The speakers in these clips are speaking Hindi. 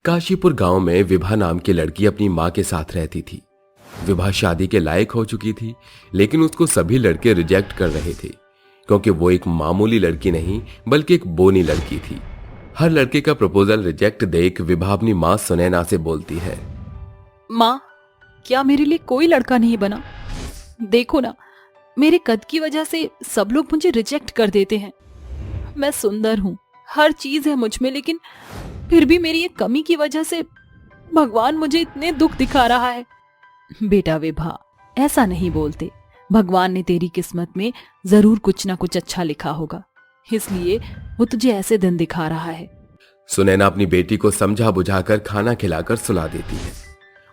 काशीपुर गांव में विभा नाम की लड़की अपनी मां के साथ रहती थी। विभा शादी के लायक हो चुकी थी, लेकिन उसको सभी लड़के रिजेक्ट कर रहे थे क्योंकि वो एक मामूली लड़की नहीं बल्कि एक बोनी लड़की थी। हर लड़के का प्रपोजल रिजेक्ट देख विभा अपनी मां सुनैना से बोलती है, माँ, क्या मेरे लिए कोई लड़का नहीं बना? देखो ना, मेरे कद की वजह से सब लोग मुझे रिजेक्ट कर देते हैं। मैं सुंदर हूँ, हर चीज है मुझ में, लेकिन फिर भी मेरी ये कमी की वजह से भगवान मुझे इतने दुख दिखा रहा है। बेटा विभा, ऐसा नहीं बोलते। भगवान ने तेरी किस्मत में जरूर कुछ ना कुछ अच्छा लिखा होगा, इसलिए वो तुझे ऐसे दिन दिखा रहा है। सुनैना अपनी बेटी को समझा बुझाकर खाना खिलाकर सुला देती है।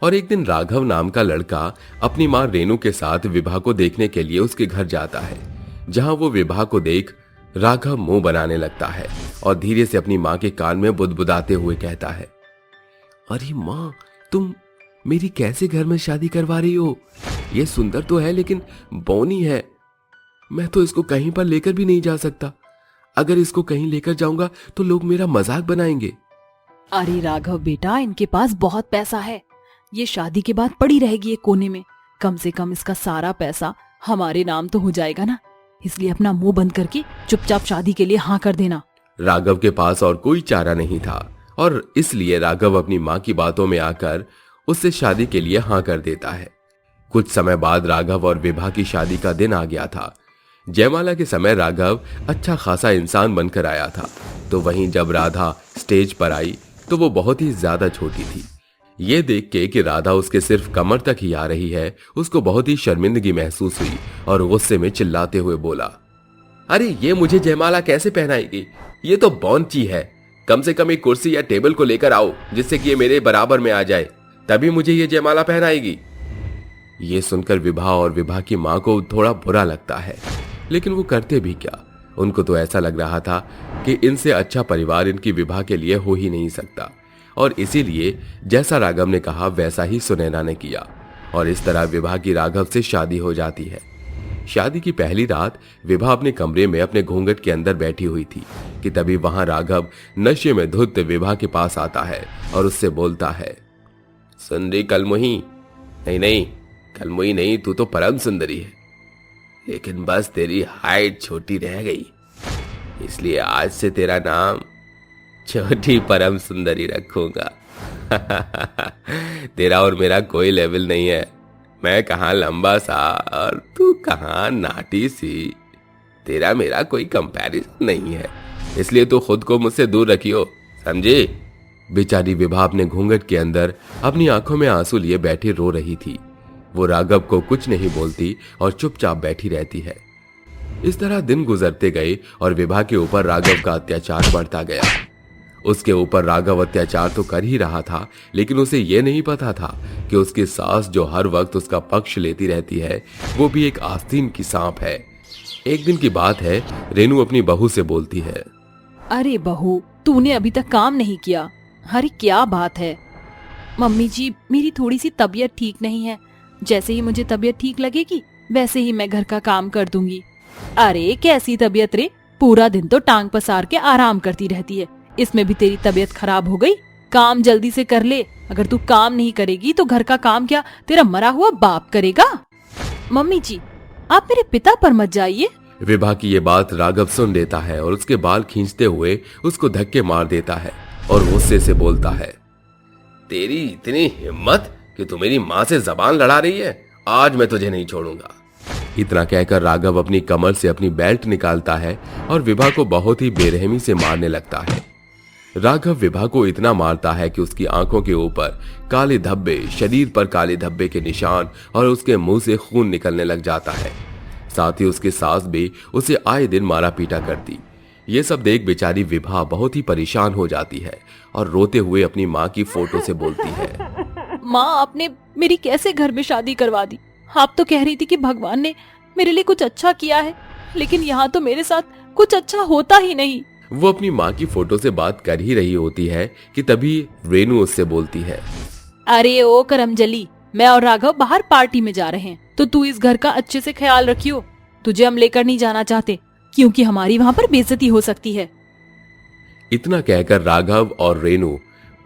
और एक दिन राघव नाम का लड़का अपनी मां रेनू के साथ विभा को देखने के लिए उसके घर जाता है, जहां वो विभा को देख राघव मुंह बनाने लगता है और धीरे से अपनी मां के कान में बुदबुदाते हुए कहता है, अरे मां, तुम मेरी कैसे घर में शादी करवा रही हो? ये सुंदर तो है लेकिन बौनी है। मैं तो इसको कहीं पर लेकर भी नहीं जा सकता। अगर इसको कहीं लेकर जाऊंगा तो लोग मेरा मजाक बनाएंगे। अरे राघव बेटा, इनके पास बहुत पैसा है। ये शादी के बाद पड़ी रहेगी एक कोने में। कम से कम इसका सारा पैसा हमारे नाम तो हो जाएगा ना, इसलिए अपना मुंह बंद करके चुपचाप शादी के लिए हाँ कर देना। राघव के पास और कोई चारा नहीं था और इसलिए राघव अपनी मां की बातों में आकर उससे शादी के लिए हाँ कर देता है। कुछ समय बाद राघव और विभा की शादी का दिन आ गया था। जयमाला के समय राघव अच्छा खासा इंसान बनकर आया था, तो वहीं जब राधा स्टेज पर आई तो वो बहुत ही ज्यादा छोटी थी। ये देख के कि राधा उसके सिर्फ कमर तक ही आ रही है, उसको बहुत ही शर्मिंदगी महसूस हुई और गुस्से में चिल्लाते हुए बोला, अरे ये मुझे जयमाला कैसे पहनाएगी? ये तो बौंची है। कम से कम एक कुर्सी या टेबल को लेकर आओ जिससे कि ये मेरे बराबर में आ जाए, तभी मुझे ये जयमाला पहनाएगी। ये सुनकर विभा और विभा की मां को थोड़ा बुरा लगता है, लेकिन वो करते भी क्या। उनको तो ऐसा लग रहा था कि इनसे अच्छा परिवार इनकी विभा के लिए हो ही नहीं सकता, और इसीलिए जैसा राघव ने कहा वैसा ही सुनैना ने किया और इस तरह विभा की राघव से शादी हो जाती है। शादी की पहली रात विभा अपने कमरे में अपने घूंघट के अंदर बैठी हुई थी कि तभी वहां राघव नशे में धुत विभा के पास आता है और उससे बोलता है, सुन रही कलमुही? नहीं, कलमुही नहीं, तू तो परम सुंदरी है, लेकिन बस तेरी हाइट छोटी रह गई, इसलिए आज से तेरा नाम छोटी परम सुंदरी रखूंगा। तेरा और मेरा कोई लेवल नहीं है। मैं कहाँ लंबा सा और तू कहाँ नाटी सी। तेरा मेरा कोई कंपैरिजन नहीं है, इसलिए तू खुद को मुझसे दूर रखियो, समझी? बेचारी विभा अपने घूंघट के अंदर अपनी आंखों में आंसू लिए बैठी रो रही थी। वो राघव को कुछ नहीं बोलती और चुपचाप बैठी रहती है। इस तरह दिन गुजरते गए और विभा के ऊपर राघव का अत्याचार बढ़ता गया। उसके ऊपर राघव अत्याचार तो कर ही रहा था, लेकिन उसे यह नहीं पता था कि उसकी सास जो हर वक्त उसका पक्ष लेती रहती है, वो भी एक आस्तीन की सांप है। एक दिन की बात है, रेनू अपनी बहू से बोलती है, अरे बहू, तूने अभी तक काम नहीं किया। अरे क्या बात है? मम्मी जी, मेरी थोड़ी सी तबीयत ठीक नहीं है। जैसे ही मुझे तबीयत ठीक लगेगी वैसे ही मैं घर का काम कर दूंगी। अरे कैसी तबीयत रे? पूरा दिन तो टांग पसार के आराम करती रहती है, इसमें भी तेरी तबीयत खराब हो गई। काम जल्दी से कर ले। अगर तू काम नहीं करेगी तो घर का काम क्या तेरा मरा हुआ बाप करेगा? मम्मी जी, आप मेरे पिता पर मत जाइए। विभा की ये बात राघव सुन लेता है और उसके बाल खींचते हुए उसको धक्के मार देता है और गुस्से से बोलता है, तेरी इतनी हिम्मत कि तू मेरी माँ से जबान लड़ा रही है? आज मैं तुझे नहीं छोड़ूंगा। इतना कहकर राघव अपनी कमर से अपनी बेल्ट निकालता है और विभा को बहुत ही बेरहमी से मारने लगता है। राघव विभा को इतना मारता है कि उसकी आंखों के ऊपर काले धब्बे, शरीर पर काले धब्बे के निशान और उसके मुंह से खून निकलने लग जाता है। साथ ही उसकी सास भी उसे आए दिन मारा पीटा करती। ये सब देख बेचारी विभा बहुत ही परेशान हो जाती है और रोते हुए अपनी माँ की फोटो से बोलती है, माँ, आपने मेरी कैसे घर में शादी करवा दी? आप तो कह रही थी कि भगवान ने मेरे लिए कुछ अच्छा किया है, लेकिन यहाँ तो मेरे साथ कुछ अच्छा होता ही नहीं। वो अपनी माँ की फोटो से बात कर ही रही होती है कि तभी रेनू उससे बोलती है, अरे ओ करमजली, मैं और राघव बाहर पार्टी में जा रहे हैं, तो तू इस घर का अच्छे से ख्याल रखियो। तुझे हम लेकर नहीं जाना चाहते क्योंकि हमारी वहाँ पर बेइज्जती हो सकती है। इतना कहकर राघव और रेनू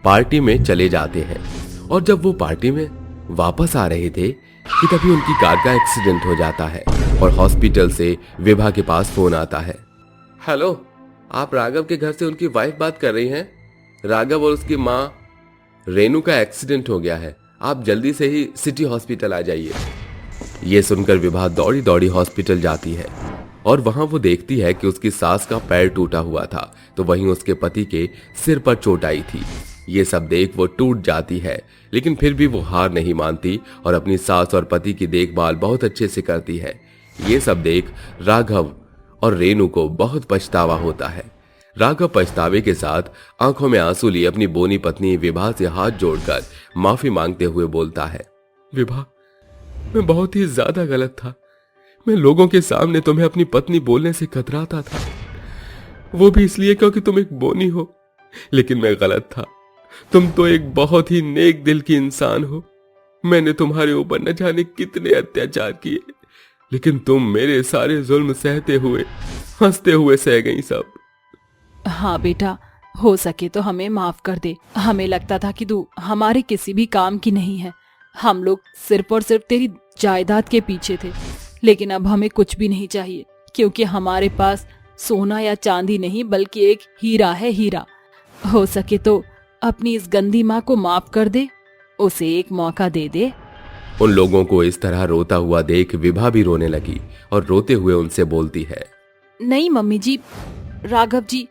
पार्टी में चले जाते हैं। और जब वो पार्टी में वापस आ रहे थे कि तभी उनकी कार का एक्सीडेंट हो जाता है और हॉस्पिटल से विभा के पास फोन आता है। हेलो, आप राघव के घर से उनकी वाइफ बात कर रही हैं? राघव और उसकी माँ रेनू का एक्सीडेंट हो गया है, आप जल्दी से ही सिटी हॉस्पिटल आ जाइए। ये सुनकर विभा दौड़ी दौड़ी हॉस्पिटल जाती है और वहां वो देखती है कि उसकी सास का पैर टूटा हुआ था, तो वहीं उसके पति के सिर पर चोट आई थी। ये सब देख वो टूट जाती है, लेकिन फिर भी वो हार नहीं मानती और अपनी सास और पति की देखभाल बहुत अच्छे से करती है। ये सब देख राघव और रेनू को बहुत पछतावा होता है। राघव पछतावे के साथ आंखों में आंसू लिए अपनी बोनी पत्नी विभा से हाथ जोड़कर माफी मांगते हुए बोलता है। विभा, मैं बहुत ही ज्यादा गलत था। मैं लोगों के सामने तुम्हें अपनी पत्नी बोलने से कतराता था, वो भी इसलिए क्योंकि तुम एक बोनी हो। लेकिन मैं गलत था, तुम तो एक बहुत ही नेक दिल की इंसान हो। मैंने तुम्हारे ऊपर न जाने कितने अत्याचार किए, लेकिन तुम मेरे सारे जुल्म सहते हुए हंसते हुए सह गई सब। हाँ बेटा, हो सके तो हमें माफ कर दे। हमें लगता था कि तू हमारे किसी भी काम की नहीं है। हम लोग सिर्फ और सिर्फ तेरी जायदाद के पीछे थे, लेकिन अब हमें कुछ भी नहीं चाहिए, क्योंकि हमारे पास सोना या चांदी नहीं बल्कि एक हीरा है, हीरा। हो सके तो अपनी इस गंदी माँ को माफ कर दे, उसे एक मौका दे दे। उन लोगों को इस तरह रोता हुआ देख विभा भी रोने लगी और रोते हुए उनसे बोलती है। नहीं मम्मी जी, राघव जी,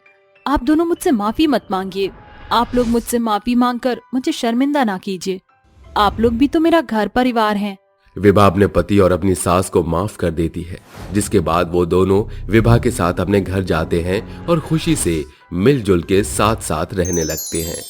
आप दोनों मुझसे माफी मत मांगिए। आप लोग मुझसे माफी मांगकर मुझे शर्मिंदा ना कीजिए। आप लोग भी तो मेरा घर परिवार हैं। विभा अपने पति और अपनी सास को माफ कर देती है, जिसके बाद वो दोनों विभा के साथ अपने घर जाते हैं और खुशी से मिलजुल के साथ साथ रहने लगते हैं।